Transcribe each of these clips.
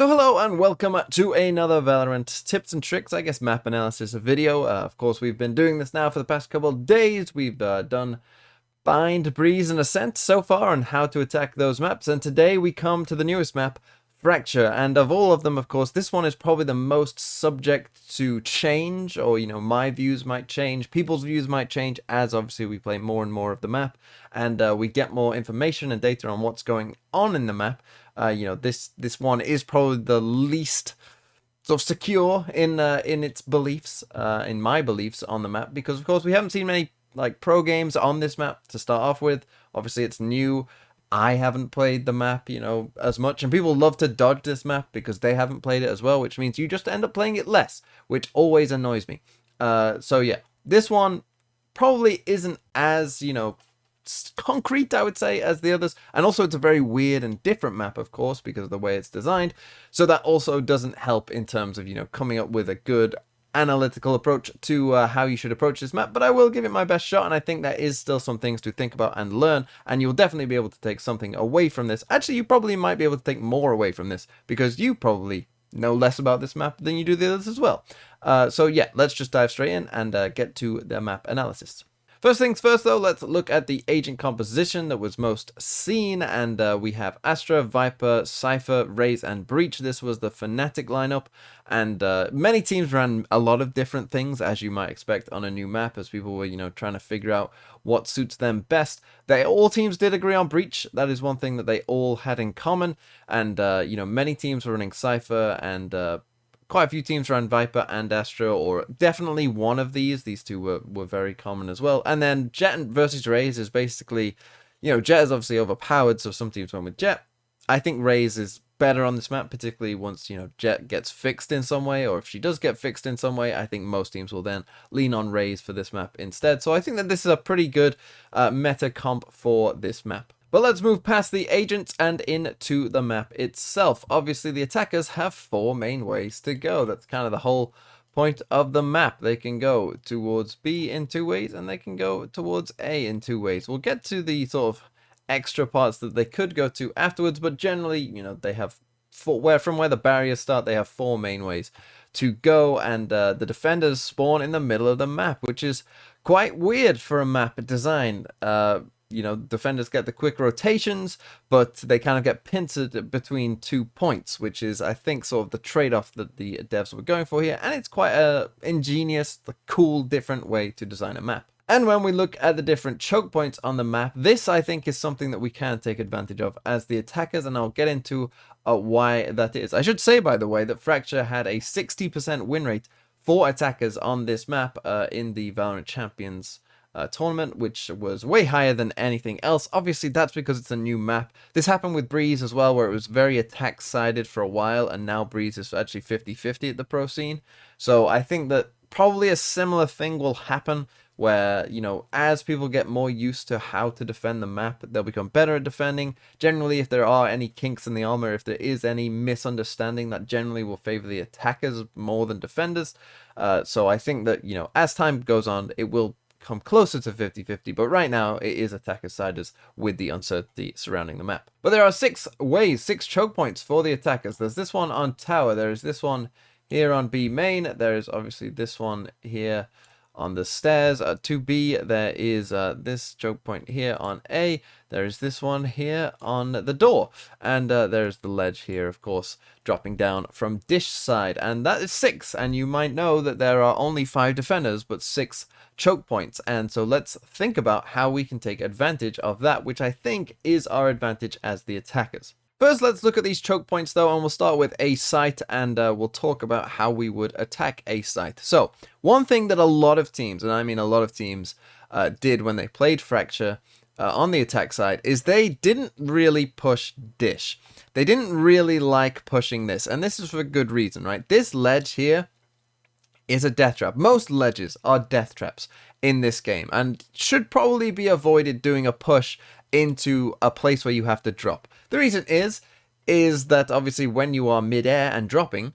So hello and welcome to another Valorant tips and tricks, I guess map analysis video. Of course, we've been doing this now for the past couple of days. We've done Bind, Breeze, and Ascent so far on how to attack those maps. And today we come to the newest map, Fracture. And of all of them, of course, this one is probably the most subject to change, or, my views might change, people's views might change, as obviously we play more and more of the map, and we get more information and data on what's going on in the map. This one is probably the least sort of secure in its beliefs, in my beliefs on the map, because of course we haven't seen many like pro games on this map to start off with. Obviously it's new. I haven't played the map, as much, and people love to dodge this map because they haven't played it as well, which means you just end up playing it less, which always annoys me. So yeah, this one probably isn't as, concrete, I would say, as the others, and also it's a very weird and different map, of course, because of the way it's designed, so that also doesn't help in terms of coming up with a good analytical approach to how you should approach this map. But I will give it my best shot, and I think there is still some things to think about and learn, and you'll definitely be able to take something away from this. Actually, you probably might be able to take more away from this, because you probably know less about this map than you do the others as well. So yeah, let's just dive straight in and get to the map analysis. First things first, though, let's look at the agent composition that was most seen, and we have Astra, Viper, Cypher, Raze, and Breach. This was the Fnatic lineup, and many teams ran a lot of different things, as you might expect on a new map, as people were, trying to figure out what suits them best. All teams did agree on Breach. That is one thing that they all had in common, and, many teams were running Cypher, and quite a few teams ran Viper and Astra, or definitely one of these. These two were very common as well. And then Jet versus Raze is basically, Jet is obviously overpowered, so some teams went with Jet. I think Raze is better on this map, particularly once, Jet gets fixed in some way, or if she does get fixed in some way, I think most teams will then lean on Raze for this map instead. So I think that this is a pretty good meta comp for this map. But let's move past the agents and into the map itself. Obviously, the attackers have 4 main ways to go. That's kind of the whole point of the map. They can go towards B in 2 ways, and they can go towards A in 2 ways. We'll get to the sort of extra parts that they could go to afterwards, but generally, they have from where the barriers start, they have 4 main ways to go, and the defenders spawn in the middle of the map, which is quite weird for a map design. Defenders get the quick rotations, but they kind of get pincered between 2 points, which is, I think, sort of the trade-off that the devs were going for here, and it's quite a ingenious, cool, different way to design a map. And when we look at the different choke points on the map, this, I think, is something that we can take advantage of as the attackers, and I'll get into why that is. I should say, by the way, that Fracture had a 60% win rate for attackers on this map in the Valorant Champions tournament, which was way higher than anything else. Obviously, that's because it's a new map. This happened with Breeze as well, where it was very attack-sided for a while, and now Breeze is actually 50-50 at the pro scene. So I think that probably a similar thing will happen, where, as people get more used to how to defend the map, they'll become better at defending. Generally, if there are any kinks in the armor, if there is any misunderstanding, that generally will favor the attackers more than defenders. So I think that, as time goes on, it will come closer to 50-50, but right now it is attacker-siders with the uncertainty surrounding the map. But there are 6 ways, 6 choke points for the attackers. There's this one on tower, there is this one here on B main, there is obviously this one here on the stairs to B, there is this choke point here on A, there is this one here on the door, and there's the ledge here, of course, dropping down from dish side, and that is 6, and you might know that there are only 5 defenders, but 6 choke points, and so let's think about how we can take advantage of that, which I think is our advantage as the attackers. First, let's look at these choke points, though, and we'll start with A site, and we'll talk about how we would attack A site. So, one thing that a lot of teams, and I mean a lot of teams, did when they played Fracture on the attack side, is they didn't really push dish. They didn't really like pushing this, and this is for good reason, right? This ledge here is a death trap. Most ledges are death traps in this game, and should probably be avoided doing a push into a place where you have to drop. The reason is that obviously when you are mid-air and dropping,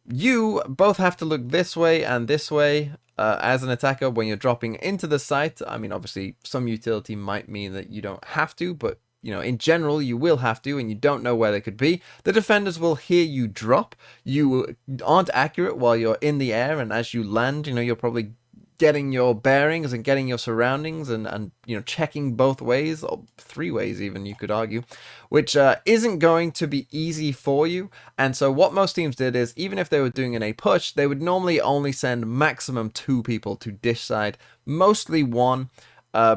you both have to look this way and this way as an attacker when you're dropping into the site. I mean, obviously some utility might mean that you don't have to, but in general, you will have to, and you don't know where they could be. The defenders will hear you drop. You aren't accurate while you're in the air, and as you land, you're probably getting your bearings and getting your surroundings and checking both ways, or three ways even, you could argue, which isn't going to be easy for you. And so what most teams did is, even if they were doing an A push, they would normally only send maximum 2 people to dish side, mostly 1,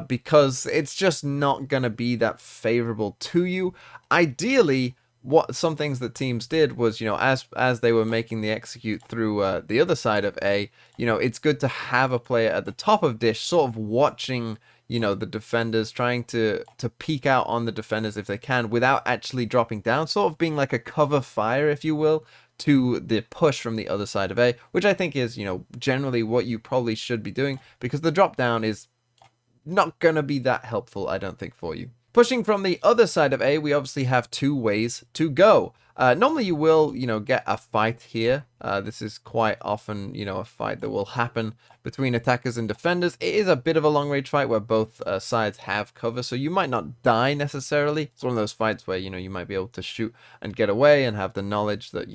because it's just not going to be that favorable to you. Ideally, what some things that teams did was, as they were making the execute through the other side of A, it's good to have a player at the top of dish sort of watching, the defenders, trying to peek out on the defenders if they can without actually dropping down, sort of being like a cover fire, if you will, to the push from the other side of A, which I think is, generally what you probably should be doing, because the drop down is not going to be that helpful, I don't think, for you. Pushing from the other side of A, we obviously have 2 ways to go. Normally you will, get a fight here. This is quite often, a fight that will happen between attackers and defenders. It is a bit of a long-range fight where both sides have cover, so you might not die necessarily. It's one of those fights where, you might be able to shoot and get away and have the knowledge that,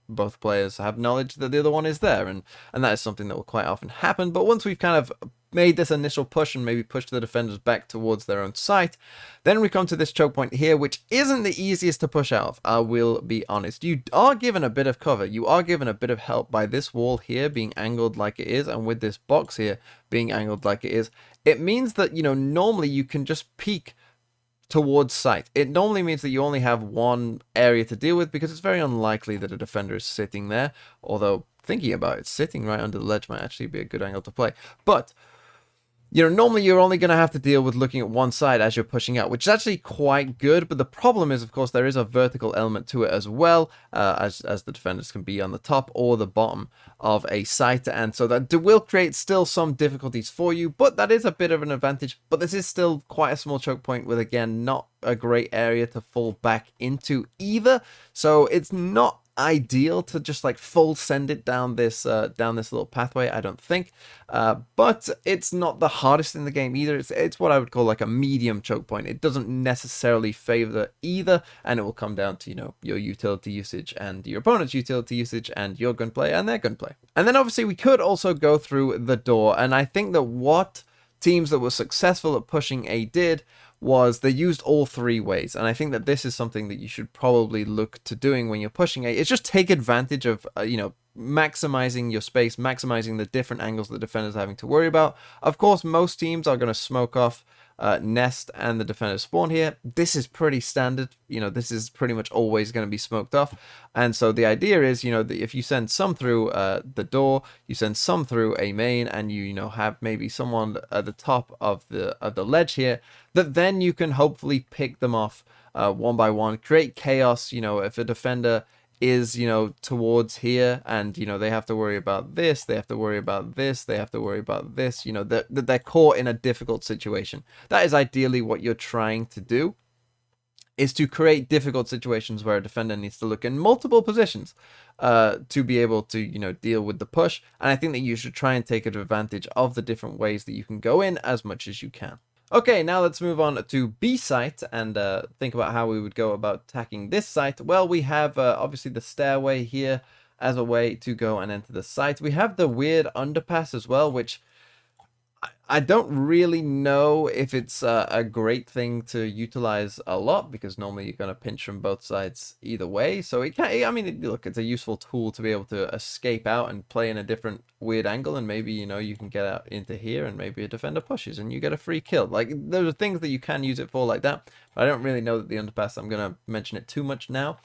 both players have knowledge that the other one is there, and that is something that will quite often happen. But once we've kind of made this initial push and maybe pushed the defenders back towards their own site, then we come to this choke point here, which isn't the easiest to push out of, I will be honest. You are given a bit of cover, you are given a bit of help by this wall here being angled like it is, and with this box here being angled like it is. It means that, normally you can just peek towards sight. It normally means that you only have one area to deal with, because it's very unlikely that a defender is sitting there, although thinking about it, sitting right under the ledge might actually be a good angle to play. But normally you're only going to have to deal with looking at one side as you're pushing out, which is actually quite good. But the problem is, of course, there is a vertical element to it as well, as the defenders can be on the top or the bottom of a site. And so that will create still some difficulties for you, but that is a bit of an advantage. But this is still quite a small choke point with, again, not a great area to fall back into either. So it's not ideal to just like full send it down this little pathway, I don't think, but it's not the hardest in the game either. It's what I would call like a medium choke point. It doesn't necessarily favor either, and it will come down to your utility usage and your opponent's utility usage and your gunplay and their gunplay. And then obviously we could also go through the door, and I think that what teams that were successful at pushing A did was they used all 3 ways. And I think that this is something that you should probably look to doing when you're pushing A, is just take advantage of, maximizing your space, maximizing the different angles the defenders are having to worry about. Of course, most teams are going to smoke off nest and the defenders spawn here. This is pretty standard. This is pretty much always going to be smoked off. And so the idea is, that if you send some through the door, you send some through a main, and you have maybe someone at the top of the ledge here, that then you can hopefully pick them off one by one, create chaos. If a defender is towards here, and they have to worry about this, they have to worry about this, they have to worry about this, that they're caught in a difficult situation. That is ideally what you're trying to do, is to create difficult situations where a defender needs to look in multiple positions to be able to deal with the push. And I think that you should try and take advantage of the different ways that you can go in as much as you can. Okay, now let's move on to B site and think about how we would go about attacking this site. Well, we have obviously the stairway here as a way to go and enter the site. We have the weird underpass as well, which I don't really know if it's a great thing to utilize a lot, because normally you're going to pinch from both sides either way. So it can, look, it's a useful tool to be able to escape out and play in a different weird angle, and maybe you can get out into here and maybe a defender pushes and you get a free kill. Like, there are things that you can use it for like that, but I don't really know that the underpass, I'm going to mention it too much now.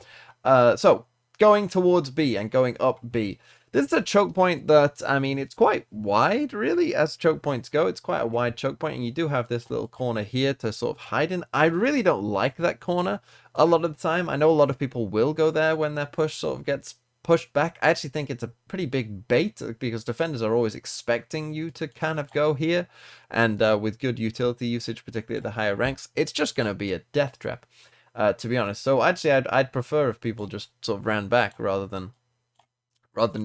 So going towards B and going up B. This is a choke point that, it's quite wide, really, as choke points go. It's quite a wide choke point, and you do have this little corner here to sort of hide in. I really don't like that corner a lot of the time. I know a lot of people will go there when their push sort of gets pushed back. I actually think it's a pretty big bait, because defenders are always expecting you to kind of go here. And with good utility usage, particularly at the higher ranks, it's just going to be a death trap, to be honest. So actually, I'd prefer if people just sort of ran back rather than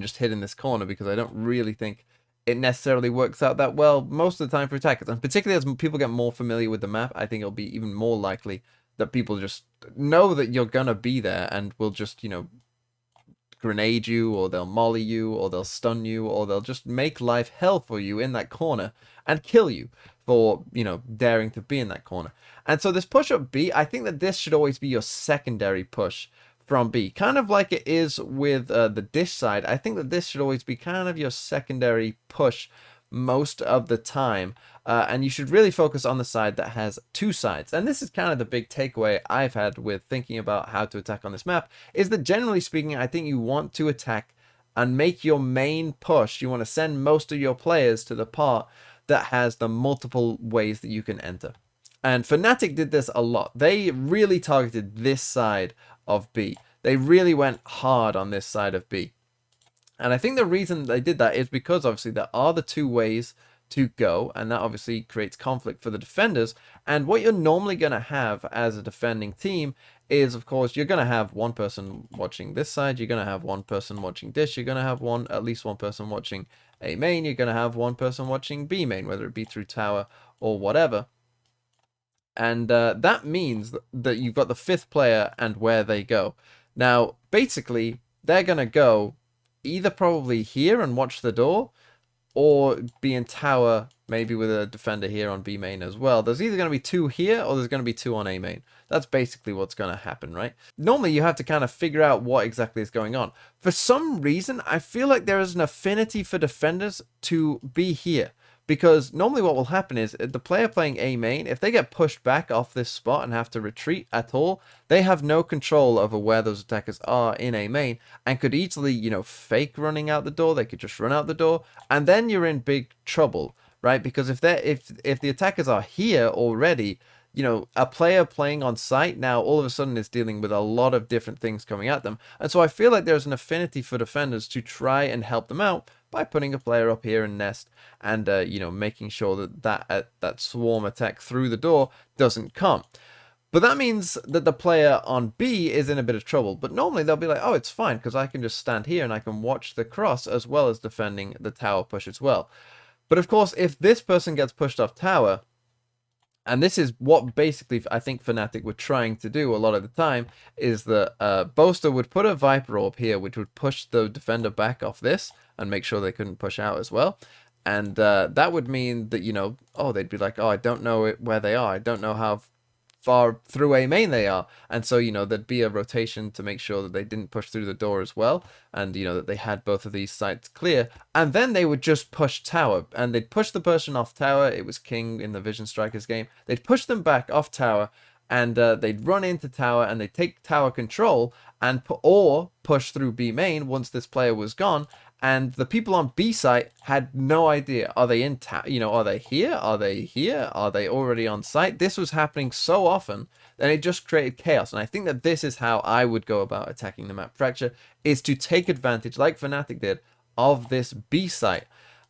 just hitting this corner, because I don't really think it necessarily works out that well most of the time for attackers. And particularly as people get more familiar with the map, I think it'll be even more likely that people just know that you're gonna be there and will just, grenade you, or they'll molly you, or they'll stun you, or they'll just make life hell for you in that corner and kill you for, daring to be in that corner. And so this push up B, I think that this should always be your secondary push from B. Kind of like it is with the dish side, I think that this should always be kind of your secondary push most of the time. And you should really focus on the side that has two sides. And this is kind of the big takeaway I've had with thinking about how to attack on this map, is that generally speaking, I think you want to attack and make your main push. You want to send most of your players to the part that has the multiple ways that you can enter. And Fnatic did this a lot. They really targeted this side of B. They really went hard on this side of B. And I think the reason they did that is because obviously there are the two ways to go, and that obviously creates conflict for the defenders. And what you're normally going to have as a defending team is, of course, you're going to have one person watching this side, you're going to have one person watching dish, you're going to have at least one person watching A main, you're going to have one person watching B main, whether it be through tower or whatever. And that means that you've got the fifth player and where they go. Now, basically, they're going to go either probably here and watch the door, or be in tower, maybe with a defender here on B main as well. There's either going to be two here, or there's going to be two on A main. That's basically what's going to happen, right? Normally, you have to kind of figure out what exactly is going on. For some reason, I feel like there is an affinity for defenders to be here. Because normally what will happen is the player playing A main, if they get pushed back off this spot and have to retreat at all, they have no control over where those attackers are in A main, and could easily, fake running out the door. They could just run out the door, and then you're in big trouble, right? Because if the attackers are here already, a player playing on site now all of a sudden is dealing with a lot of different things coming at them. And so I feel like there's an affinity for defenders to try and help them out by putting a player up here in nest and, making sure that swarm attack through the door doesn't come. But that means that the player on B is in a bit of trouble. But normally they'll be like, oh, it's fine, because I can just stand here and I can watch the cross as well as defending the tower push as well. But of course, if this person gets pushed off tower, and this is what basically I think Fnatic were trying to do a lot of the time, is that Boaster would put a Viper Orb here, which would push the defender back off this and make sure they couldn't push out as well. And that would mean that, they'd be like, oh, I don't know where they are. I don't know how far through A main they are. And so, there'd be a rotation to make sure that they didn't push through the door as well. And, that they had both of these sites clear. And then they would just push tower. And they'd push the person off tower. It was King in the Vision Strikers game. They'd push them back off tower. And they'd run into tower and they'd take tower control and push through B main once this player was gone. And the people on B site had no idea. Are they in are they here? Are they here? Are they already on site? This was happening so often that it just created chaos. And I think that this is how I would go about attacking the map fracture, is to take advantage, like Fnatic did, of this B site.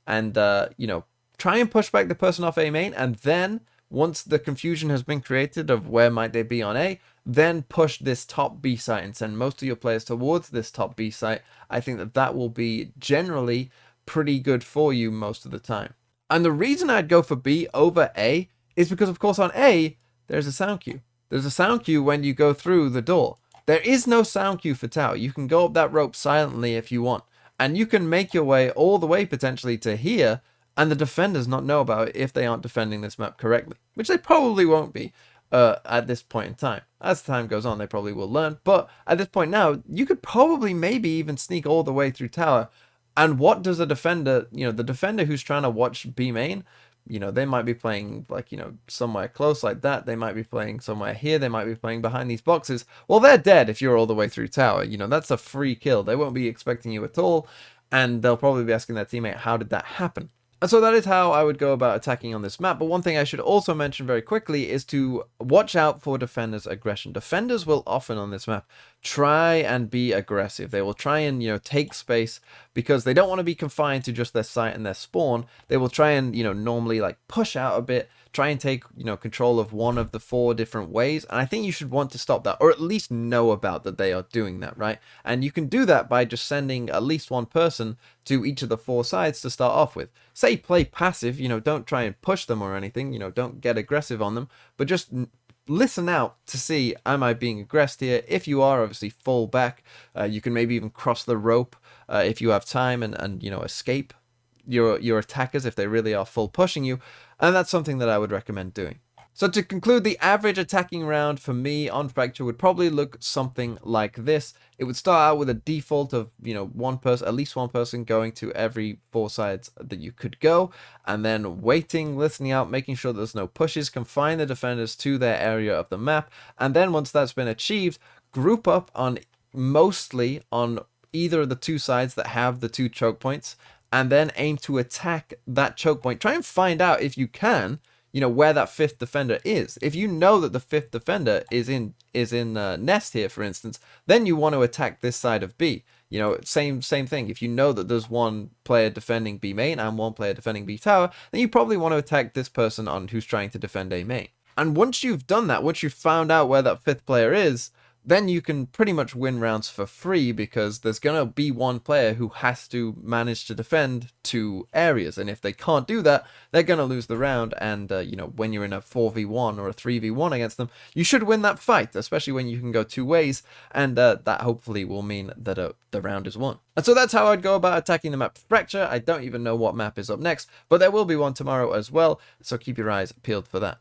And, try and push back the person off A main. And then, once the confusion has been created of where might they be on A, then push this top B site and send most of your players towards this top B site. I think that will be generally pretty good for you most of the time. And the reason I'd go for B over A is because, of course, on A, there's a sound queue. There's a sound queue when you go through the door. There is no sound queue for tower. You can go up that rope silently if you want. And you can make your way all the way potentially to here, and the defenders not know about it if they aren't defending this map correctly, which they probably won't be at this point in time. As time goes on, they probably will learn, but at this point now, you could probably maybe even sneak all the way through tower. And what does a defender, the defender who's trying to watch B main, they might be playing like, somewhere close like that. They might be playing somewhere here. They might be playing behind these boxes. Well, they're dead if you're all the way through tower. That's a free kill. They won't be expecting you at all. And they'll probably be asking their teammate, how did that happen? And so that is how I would go about attacking on this map. But one thing I should also mention very quickly is to watch out for defenders' aggression. Defenders will often on this map try and be aggressive. They will try and, take space because they don't want to be confined to just their site and their spawn. They will try and, normally like push out a bit, try and take, control of one of the 4 different ways. And I think you should want to stop that, or at least know about that they are doing that, right? And you can do that by just sending at least one person to each of the 4 sides to start off with. Say play passive, don't try and push them or anything, don't get aggressive on them, but just listen out to see, am I being aggressed here? If you are, obviously fall back. You can maybe even cross the rope if you have time, and you know, escape your attackers if they really are full pushing you, and that's something that I would recommend doing. So to conclude, the average attacking round for me on Fracture would probably look something like this. It would start out with a default of, you know, one person, at least one person going to every 4 sides that you could go, and then waiting, listening out, making sure there's no pushes, confine the defenders to their area of the map, and then once that's been achieved, group up on mostly on either of the 2 sides that have the 2 choke points, and then aim to attack that choke point. Try and find out, if you can, you know, where that 5th defender is. If you know that the 5th defender is in nest here, for instance, then you want to attack this side of B. You know, same thing. If you know that there's one player defending B main and one player defending B tower, then you probably want to attack this person on who's trying to defend A main. And once you've done that, once you've found out where that 5th player is, then you can pretty much win rounds for free, because there's going to be one player who has to manage to defend 2 areas. And if they can't do that, they're going to lose the round. And, you know, when you're in a 4v1 or a 3v1 against them, you should win that fight, especially when you can go 2 ways. And that hopefully will mean that the round is won. And so that's how I'd go about attacking the map Fracture. I don't even know what map is up next, but there will be one tomorrow as well. So keep your eyes peeled for that.